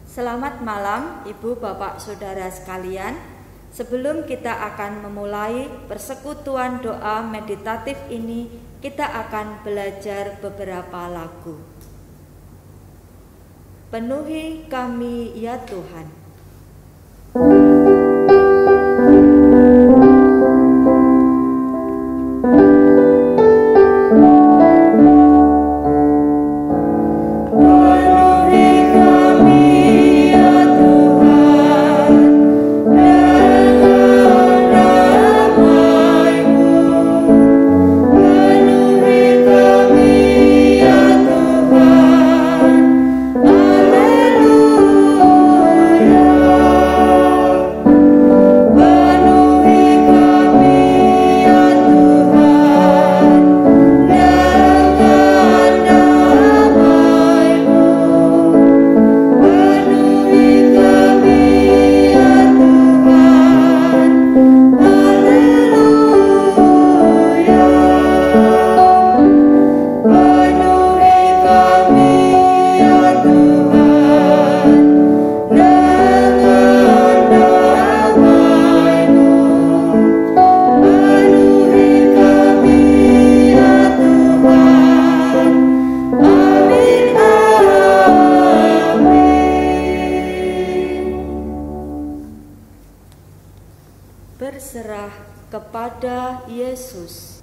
Selamat malam Ibu Bapak Saudara sekalian. Sebelum kita akan memulai persekutuan doa meditatif ini, kita akan belajar beberapa lagu. Penuhi kami ya Tuhan. Berserah kepada Yesus.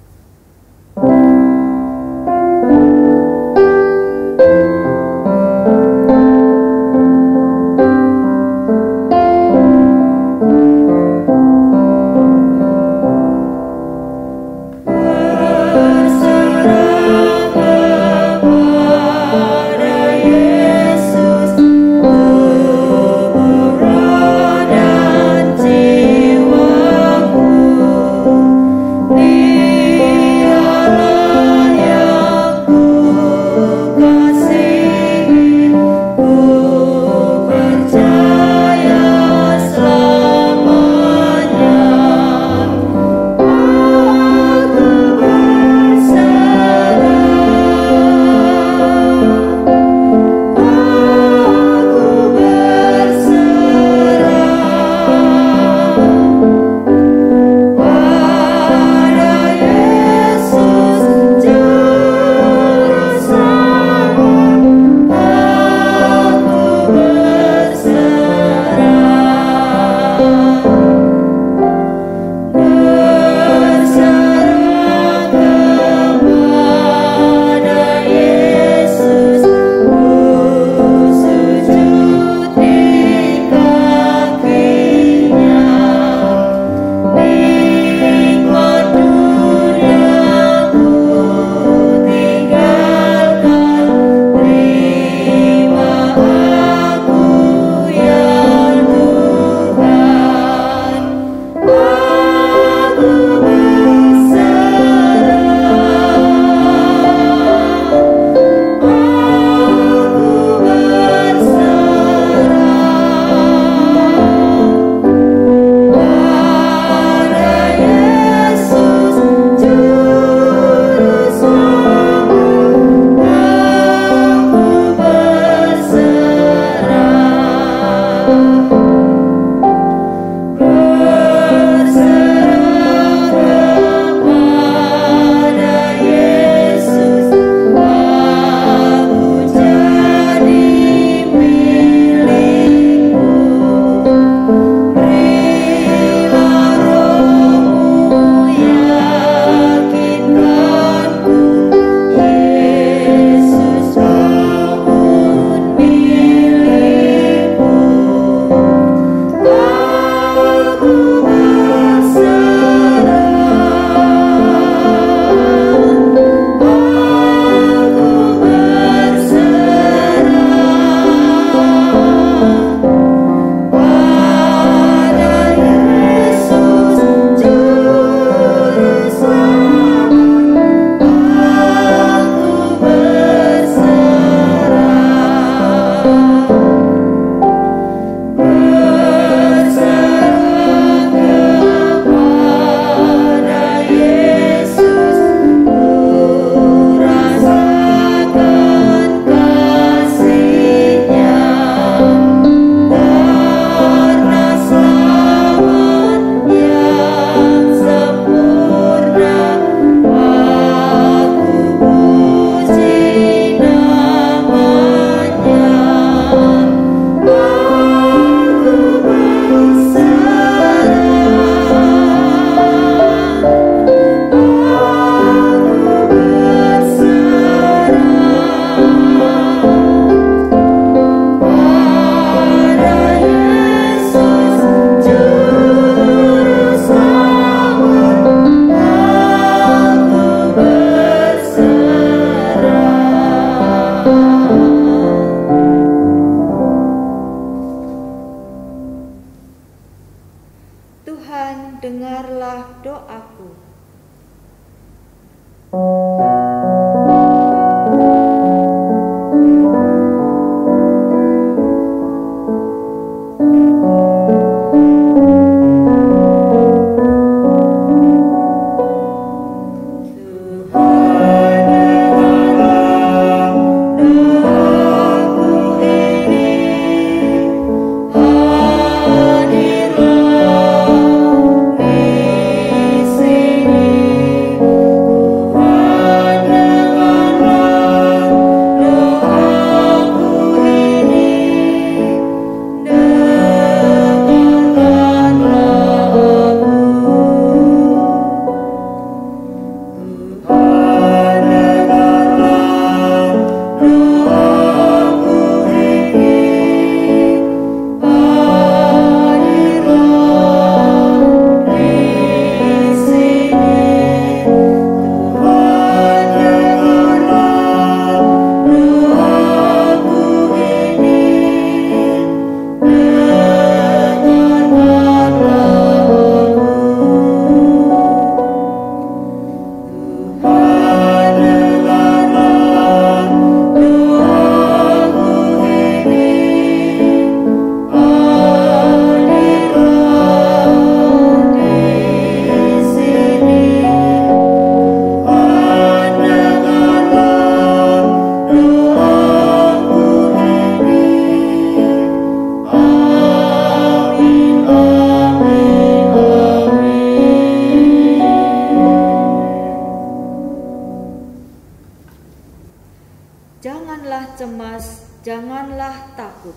janganlah cemas, janganlah takut.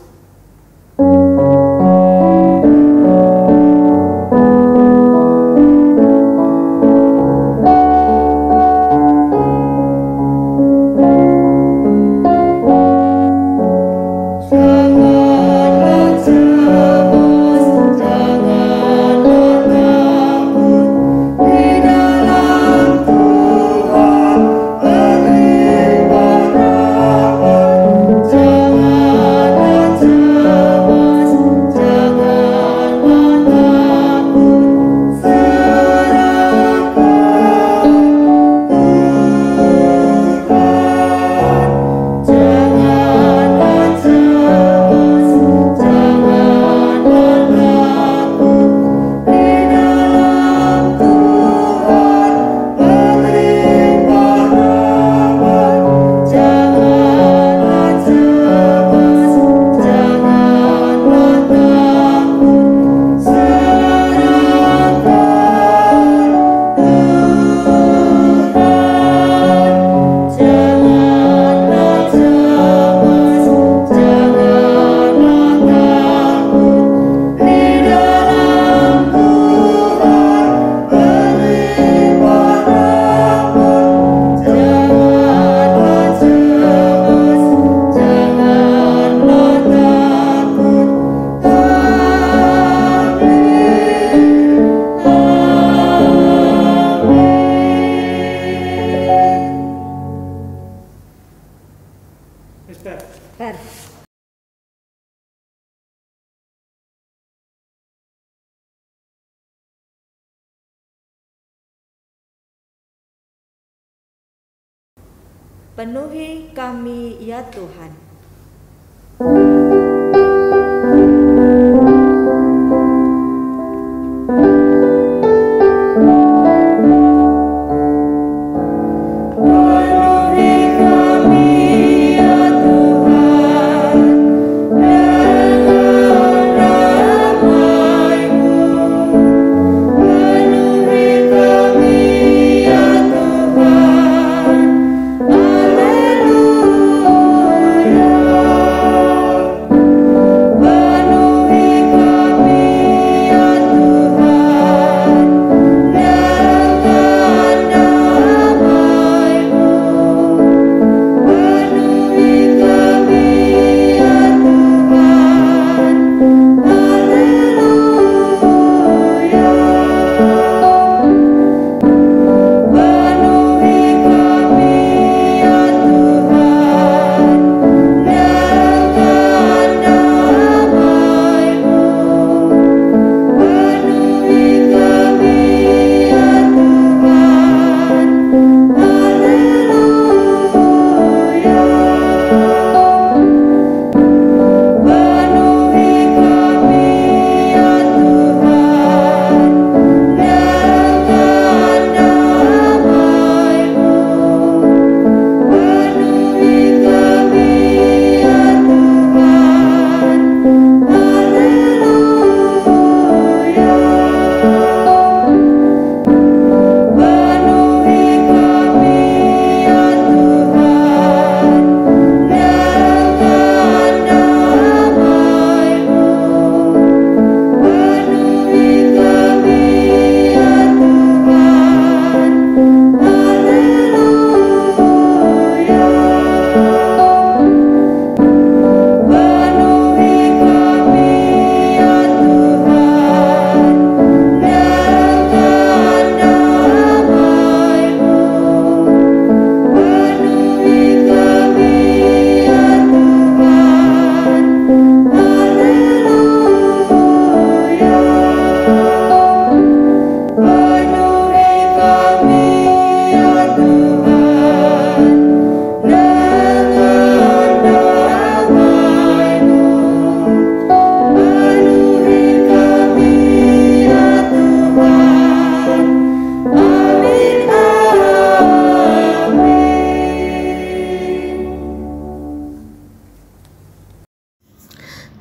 Penuhi kami ya Tuhan.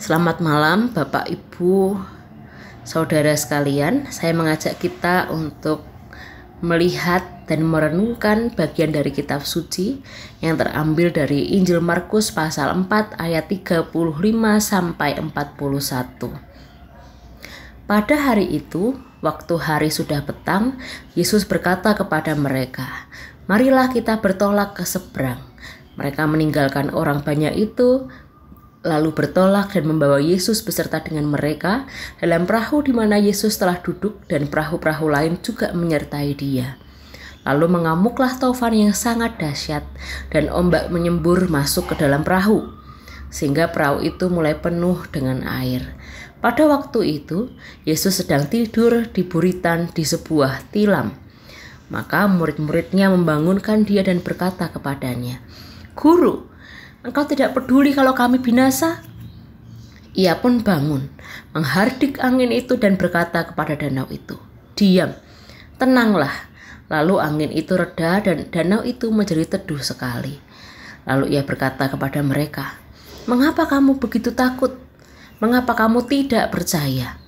Selamat malam Bapak Ibu Saudara sekalian. Saya mengajak kita untuk melihat dan merenungkan bagian dari kitab suci yang terambil dari Injil Markus pasal 4 ayat 35 sampai 41. Pada hari itu, waktu hari sudah petang, Yesus berkata kepada mereka, "Marilah kita bertolak ke seberang." Mereka meninggalkan orang banyak itu, lalu bertolak dan membawa Yesus beserta dengan mereka dalam perahu di mana Yesus telah duduk, dan perahu-perahu lain juga menyertai dia. Lalu mengamuklah taufan yang sangat dahsyat dan ombak menyembur masuk ke dalam perahu, sehingga perahu itu mulai penuh dengan air. Pada waktu itu, Yesus sedang tidur di buritan di sebuah tilam. Maka murid-muridnya membangunkan dia dan berkata kepadanya, "Guru, engkau tidak peduli kalau kami binasa?" Ia pun bangun, menghardik angin itu dan berkata kepada danau itu, "Diam, tenanglah." Lalu angin itu reda dan danau itu menjadi teduh sekali. Lalu ia berkata kepada mereka, "Mengapa kamu begitu takut? Mengapa kamu tidak percaya?"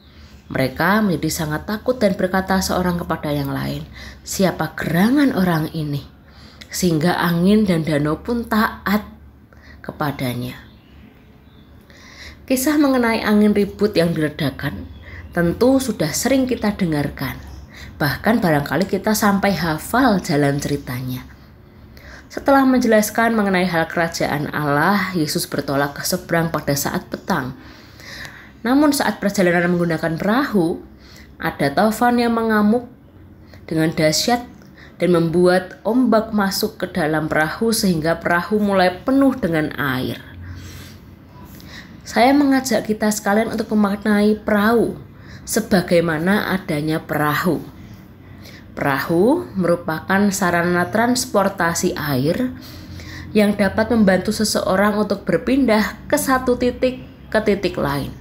Mereka menjadi sangat takut dan berkata seorang kepada yang lain, "Siapa gerangan orang ini, sehingga angin dan danau pun taat kepadanya?" Kisah mengenai angin ribut yang diredakan tentu sudah sering kita dengarkan. Bahkan barangkali kita sampai hafal jalan ceritanya. Setelah menjelaskan mengenai hal kerajaan Allah, Yesus bertolak ke seberang pada saat petang. Namun saat perjalanan menggunakan perahu, ada taufan yang mengamuk dengan dahsyat dan membuat ombak masuk ke dalam perahu sehingga perahu mulai penuh dengan air. Saya mengajak kita sekalian untuk memaknai perahu sebagaimana adanya perahu. Perahu merupakan sarana transportasi air yang dapat membantu seseorang untuk berpindah ke satu titik ke titik lain.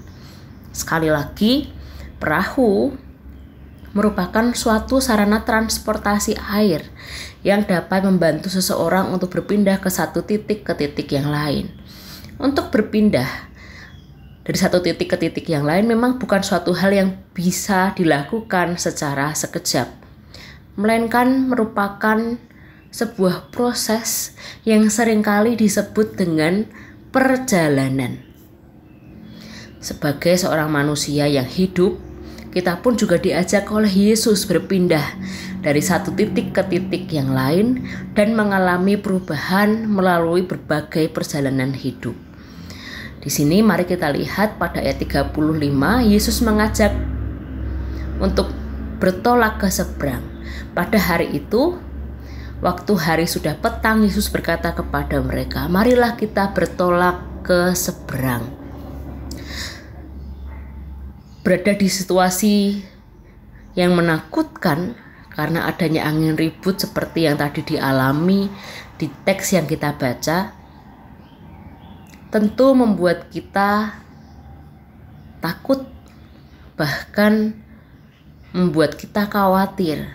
Sekali lagi, perahu merupakan suatu sarana transportasi air yang dapat membantu seseorang untuk berpindah ke satu titik ke titik yang lain. Untuk berpindah dari satu titik ke titik yang lain memang bukan suatu hal yang bisa dilakukan secara sekejap, melainkan merupakan sebuah proses yang seringkali disebut dengan perjalanan. Sebagai seorang manusia yang hidup, kita pun juga diajak oleh Yesus berpindah dari satu titik ke titik yang lain dan mengalami perubahan melalui berbagai perjalanan hidup. Di sini mari kita lihat pada ayat 35, Yesus mengajak untuk bertolak ke seberang. Pada hari itu, waktu hari sudah petang, Yesus berkata kepada mereka, "Marilah kita bertolak ke seberang." Berada di situasi yang menakutkan karena adanya angin ribut seperti yang tadi dialami di teks yang kita baca, tentu membuat kita takut, bahkan membuat kita khawatir.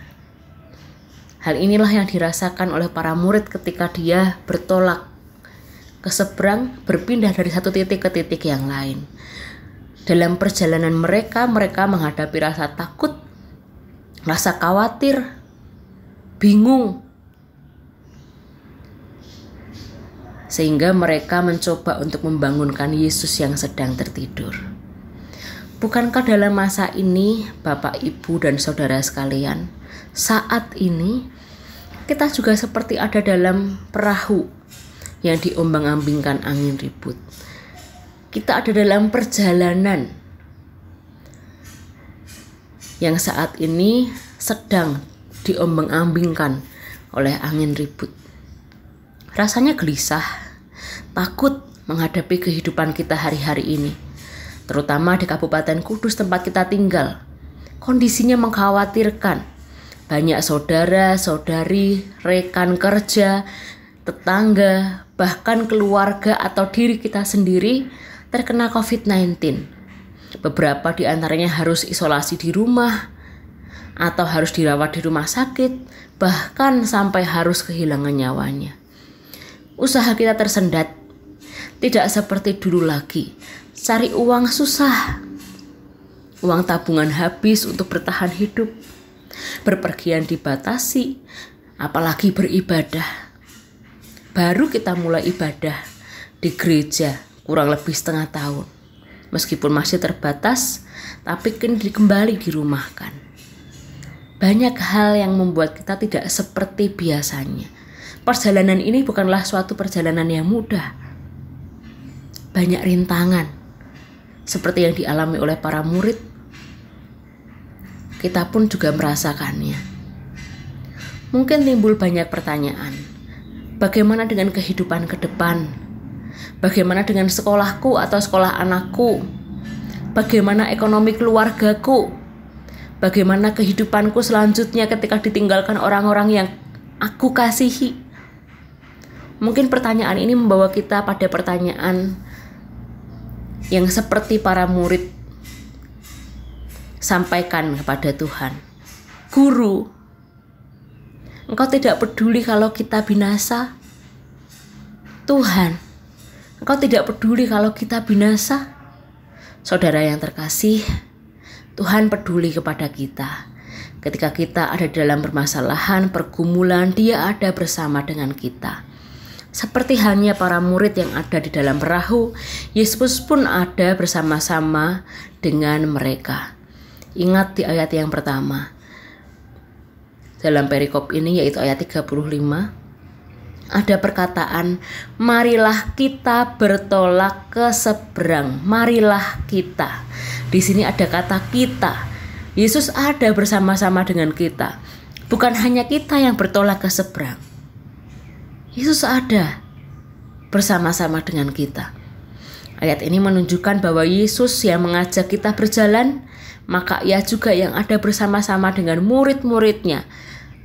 Hal inilah yang dirasakan oleh para murid ketika dia bertolak ke seberang, berpindah dari satu titik ke titik yang lain. Dalam perjalanan mereka menghadapi rasa takut, rasa khawatir, bingung, sehingga mereka mencoba untuk membangunkan Yesus yang sedang tertidur. Bukankah dalam masa ini, Bapak, Ibu, dan saudara sekalian, saat ini kita juga seperti ada dalam perahu yang diombang-ambingkan angin ribut. Kita ada dalam perjalanan yang saat ini sedang diombang-ambingkan oleh angin ribut. Rasanya gelisah, takut menghadapi kehidupan kita hari-hari ini, terutama di Kabupaten Kudus tempat kita tinggal. Kondisinya mengkhawatirkan. Banyak saudara, saudari, rekan kerja, tetangga, bahkan keluarga atau diri kita sendiri terkena COVID-19. Beberapa di antaranya harus isolasi di rumah atau harus dirawat di rumah sakit, bahkan sampai harus kehilangan nyawanya. Usaha kita tersendat, tidak seperti dulu lagi. Cari uang susah, uang tabungan habis untuk bertahan hidup. Berpergian dibatasi, apalagi beribadah. Baru kita mulai ibadah di gereja kurang lebih setengah tahun. Meskipun masih terbatas, tapi kembali dirumahkan. Banyak hal yang membuat kita tidak seperti biasanya. Perjalanan ini bukanlah suatu perjalanan yang mudah. Banyak rintangan, seperti yang dialami oleh para murid. Kita pun juga merasakannya. Mungkin timbul banyak pertanyaan. Bagaimana dengan kehidupan ke depan? Bagaimana dengan sekolahku atau sekolah anakku? Bagaimana ekonomi keluargaku? Bagaimana kehidupanku selanjutnya ketika ditinggalkan orang-orang yang aku kasihi? Mungkin pertanyaan ini membawa kita pada pertanyaan yang seperti para murid sampaikan kepada Tuhan. Guru, Engkau tidak peduli kalau kita binasa? Tuhan, Engkau tidak peduli kalau kita binasa? Saudara yang terkasih, Tuhan peduli kepada kita. Ketika kita ada dalam permasalahan, pergumulan, Dia ada bersama dengan kita. Seperti halnya para murid yang ada di dalam perahu, Yesus pun ada bersama-sama dengan mereka. Ingat di ayat yang pertama, dalam perikop ini yaitu ayat 35, ada perkataan, marilah kita bertolak ke seberang. Marilah kita. Di sini ada kata kita. Yesus ada bersama-sama dengan kita. Bukan hanya kita yang bertolak ke seberang. Yesus ada bersama-sama dengan kita. Ayat ini menunjukkan bahwa Yesus yang mengajak kita berjalan, maka Ia juga yang ada bersama-sama dengan murid-muridnya,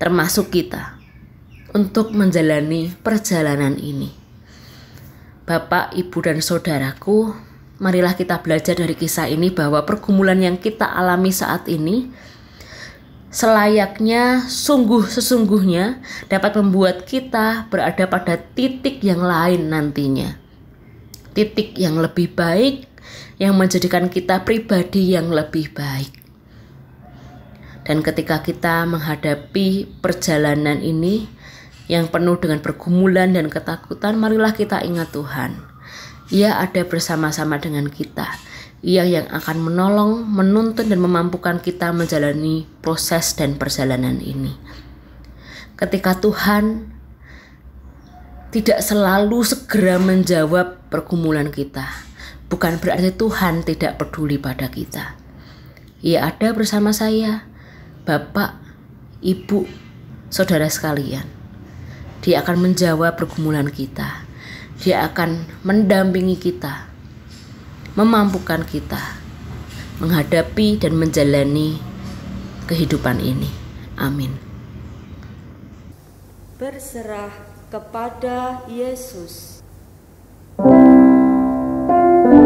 termasuk kita, untuk menjalani perjalanan ini. Bapak, Ibu, dan saudaraku, marilah kita belajar dari kisah ini bahwa pergumulan yang kita alami saat ini selayaknya sesungguhnya dapat membuat kita berada pada titik yang lain nantinya. Titik yang lebih baik, yang menjadikan kita pribadi yang lebih baik. Dan ketika kita menghadapi perjalanan ini yang penuh dengan pergumulan dan ketakutan, marilah kita ingat Tuhan. Ia ada bersama-sama dengan kita. Ia yang akan menolong, menuntun, dan memampukan kita menjalani proses dan perjalanan ini. Ketika Tuhan tidak selalu segera menjawab pergumulan kita, bukan berarti Tuhan tidak peduli pada kita. Ia ada bersama saya, Bapak, Ibu, saudara sekalian. Dia akan menjawab pergumulan kita. Dia akan mendampingi kita, memampukan kita menghadapi dan menjalani kehidupan ini. Amin. Berserah kepada Yesus. Di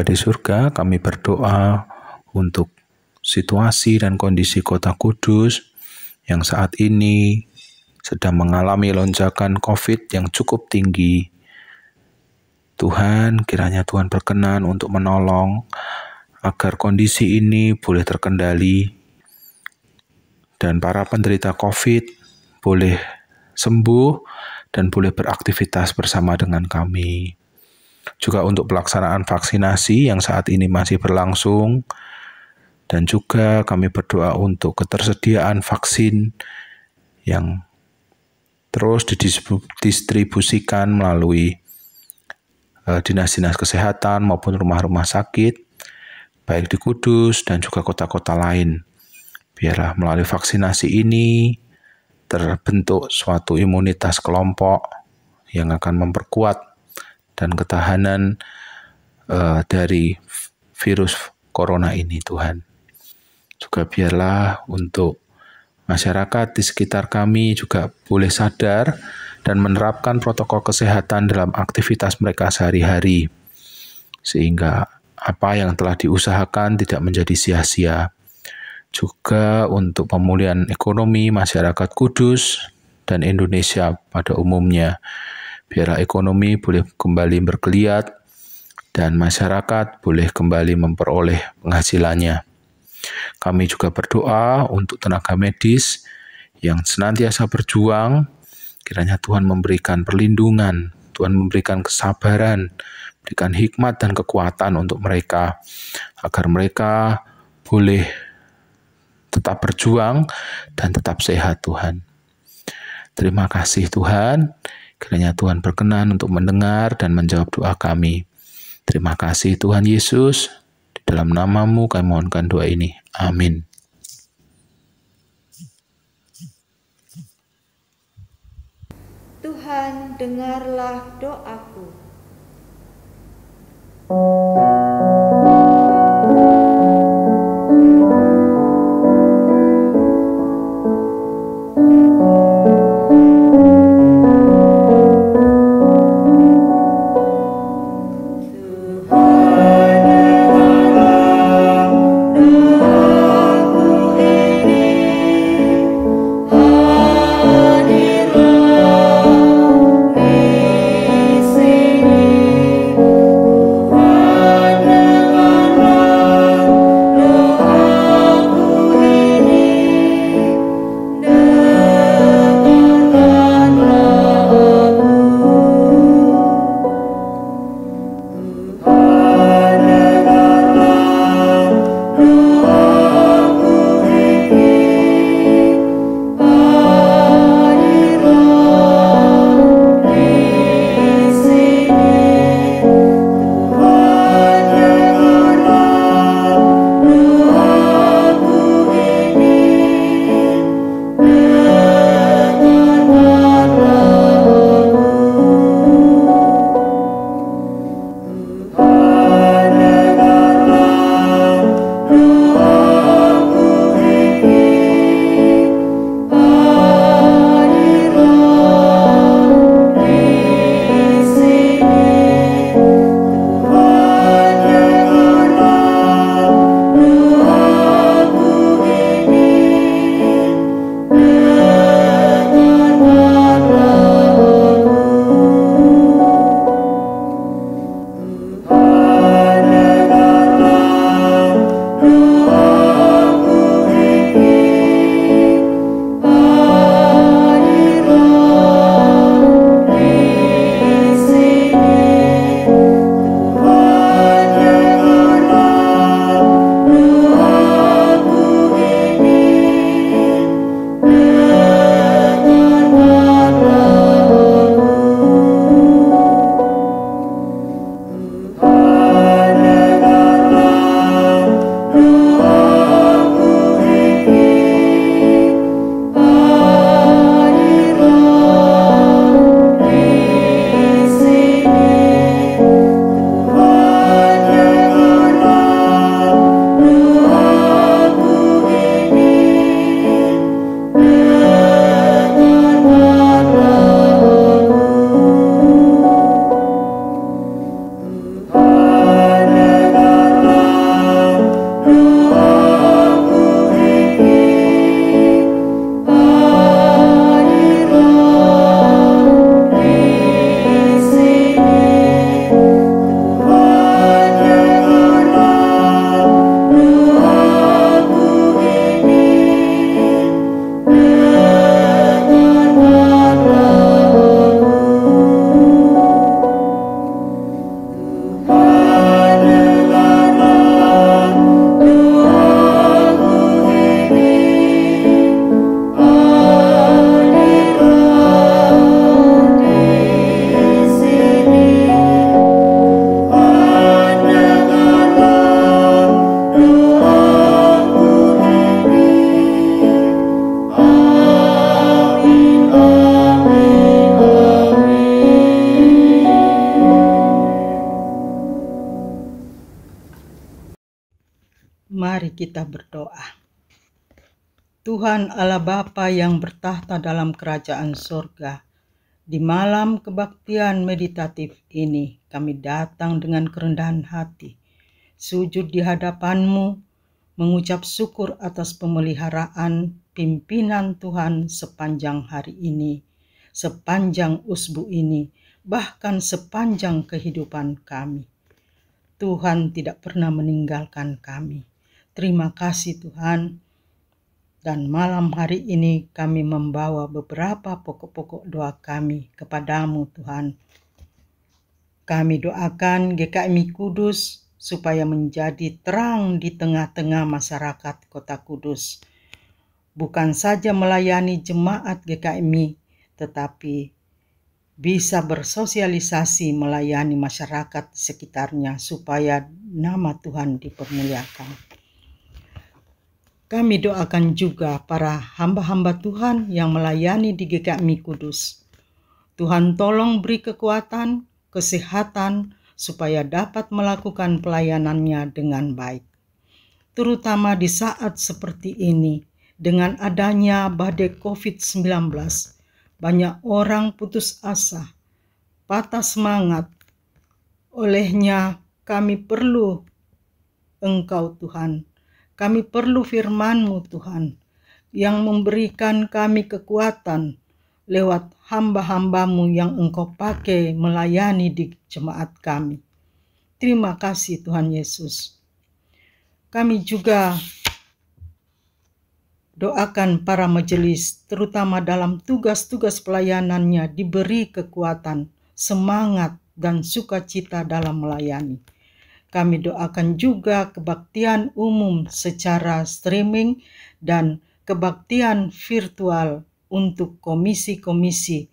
Bapa di surga, kami berdoa untuk situasi dan kondisi kota Kudus yang saat ini sedang mengalami lonjakan COVID yang cukup tinggi. Tuhan, kiranya Tuhan berkenan untuk menolong agar kondisi ini boleh terkendali dan para penderita COVID boleh sembuh dan boleh beraktivitas bersama dengan kami. Juga untuk pelaksanaan vaksinasi yang saat ini masih berlangsung, dan juga kami berdoa untuk ketersediaan vaksin yang terus didistribusikan melalui dinas-dinas kesehatan maupun rumah-rumah sakit, baik di Kudus dan juga kota-kota lain. Biarlah melalui vaksinasi ini terbentuk suatu imunitas kelompok yang akan memperkuat dan ketahanan dari virus corona ini, Tuhan. Juga biarlah untuk masyarakat di sekitar kami juga boleh sadar dan menerapkan protokol kesehatan dalam aktivitas mereka sehari-hari, sehingga apa yang telah diusahakan tidak menjadi sia-sia. Juga untuk pemulihan ekonomi masyarakat Kudus dan Indonesia pada umumnya, biarlah ekonomi boleh kembali bergeliat dan masyarakat boleh kembali memperoleh penghasilannya. Kami juga berdoa untuk tenaga medis yang senantiasa berjuang, kiranya Tuhan memberikan perlindungan, Tuhan memberikan kesabaran, berikan hikmat dan kekuatan untuk mereka, agar mereka boleh tetap berjuang dan tetap sehat, Tuhan. Terima kasih Tuhan, kiranya Tuhan berkenan untuk mendengar dan menjawab doa kami. Terima kasih Tuhan Yesus, di dalam nama-Mu kami mohonkan doa ini. Amin. Tuhan, dengarlah doaku. Hadirlah di sini, Tuhan. Mari kita berdoa. Tuhan Allah Bapa yang bertahta dalam kerajaan surga, di malam kebaktian meditatif ini kami datang dengan kerendahan hati, sujud di hadapan-Mu, mengucap syukur atas pemeliharaan pimpinan Tuhan sepanjang hari ini, sepanjang usbu ini, bahkan sepanjang kehidupan kami. Tuhan tidak pernah meninggalkan kami. Terima kasih Tuhan. Dan malam hari ini kami membawa beberapa pokok-pokok doa kami kepadamu Tuhan. Kami doakan GKMI Kudus supaya menjadi terang di tengah-tengah masyarakat Kota Kudus. Bukan saja melayani jemaat GKMI, tetapi bisa bersosialisasi melayani masyarakat di sekitarnya supaya nama Tuhan dipermuliakan. Kami doakan juga para hamba-hamba Tuhan yang melayani di GKMI Kudus. Tuhan tolong beri kekuatan, kesehatan, supaya dapat melakukan pelayanannya dengan baik. Terutama di saat seperti ini, dengan adanya badai COVID-19, banyak orang putus asa, patah semangat. Olehnya kami perlu Engkau Tuhan. Kami perlu firman-Mu Tuhan, yang memberikan kami kekuatan lewat hamba-hamba-Mu yang Engkau pakai melayani di jemaat kami. Terima kasih Tuhan Yesus. Kami juga doakan para majelis, terutama dalam tugas-tugas pelayanannya, diberi kekuatan, semangat, dan sukacita dalam melayani. Kami doakan juga kebaktian umum secara streaming dan kebaktian virtual untuk komisi-komisi.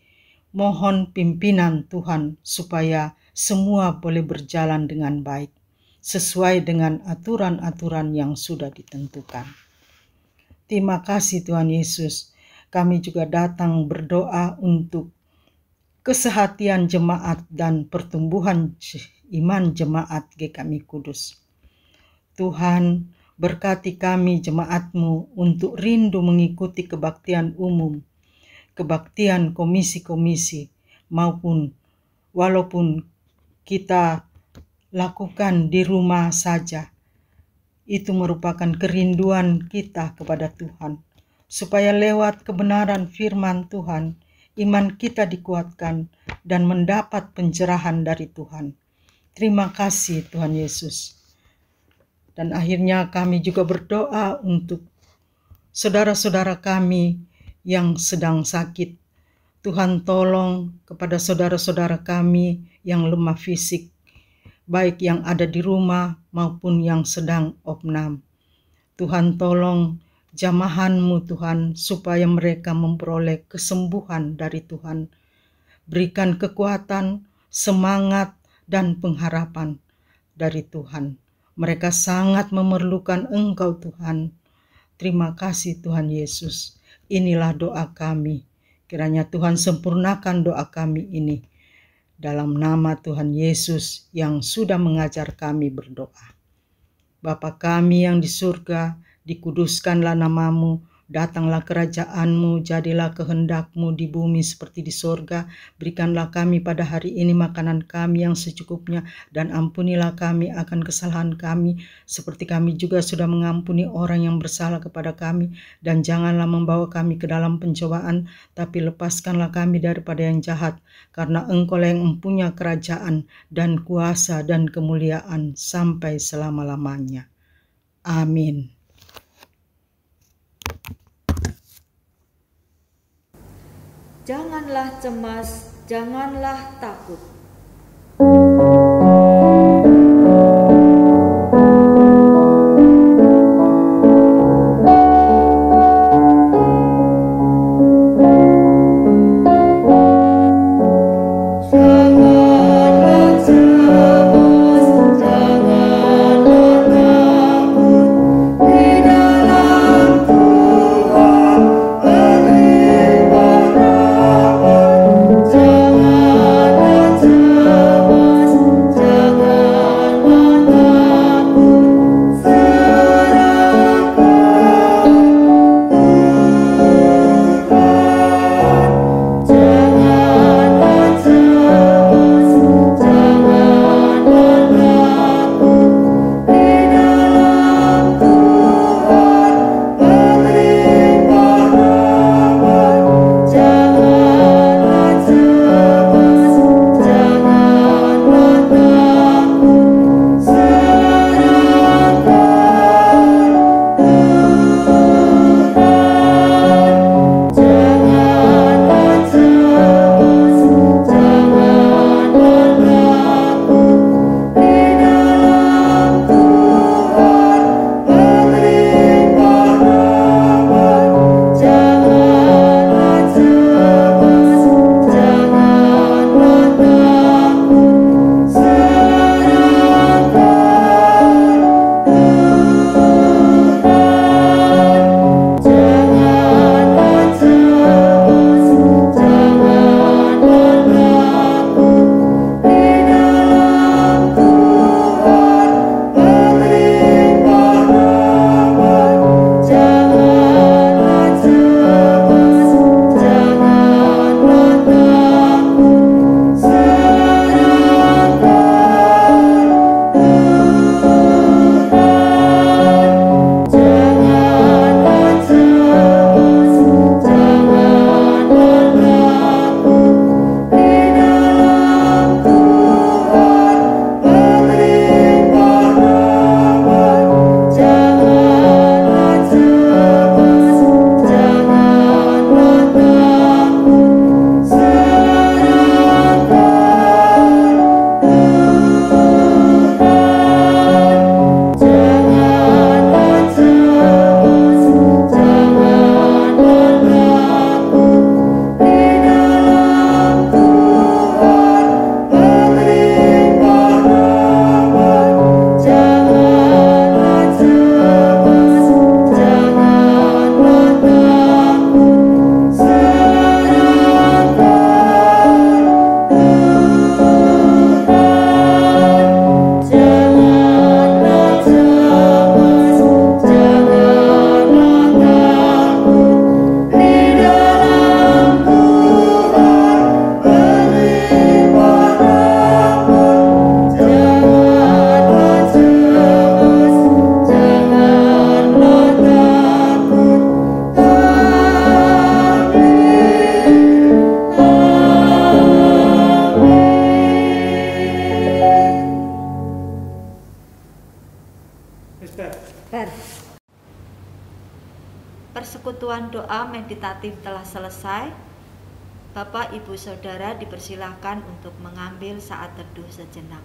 Mohon pimpinan Tuhan supaya semua boleh berjalan dengan baik, sesuai dengan aturan-aturan yang sudah ditentukan. Terima kasih Tuhan Yesus. Kami juga datang berdoa untuk kesehatan jemaat dan pertumbuhan iman jemaat GKMI Kudus. Tuhan, berkati kami jemaat-Mu untuk rindu mengikuti kebaktian umum, kebaktian komisi-komisi, maupun walaupun kita lakukan di rumah saja. Itu merupakan kerinduan kita kepada Tuhan, supaya lewat kebenaran firman Tuhan, iman kita dikuatkan dan mendapat pencerahan dari Tuhan. Terima kasih Tuhan Yesus. Dan akhirnya kami juga berdoa untuk saudara-saudara kami yang sedang sakit. Tuhan tolong kepada saudara-saudara kami yang lemah fisik, baik yang ada di rumah maupun yang sedang opnam. Tuhan tolong jamahan-Mu Tuhan, supaya mereka memperoleh kesembuhan dari Tuhan. Berikan kekuatan, semangat, dan pengharapan dari Tuhan. Mereka sangat memerlukan Engkau Tuhan. Terima kasih Tuhan Yesus. Inilah doa kami. Kiranya Tuhan sempurnakan doa kami ini. Dalam nama Tuhan Yesus yang sudah mengajar kami berdoa. Bapa kami yang di surga, dikuduskanlah nama-Mu. Datanglah kerajaan-Mu, jadilah kehendak-Mu di bumi seperti di sorga. Berikanlah kami pada hari ini makanan kami yang secukupnya, dan ampunilah kami akan kesalahan kami, seperti kami juga sudah mengampuni orang yang bersalah kepada kami. Dan janganlah membawa kami ke dalam pencobaan, tapi lepaskanlah kami daripada yang jahat, karena Engkau yang mempunyai kerajaan dan kuasa dan kemuliaan sampai selama-lamanya. Amin. Janganlah cemas, janganlah takut. Jangan Ber. Persekutuan doa meditatif telah selesai. Bapak, Ibu, Saudara dipersilahkan untuk mengambil saat teduh sejenak.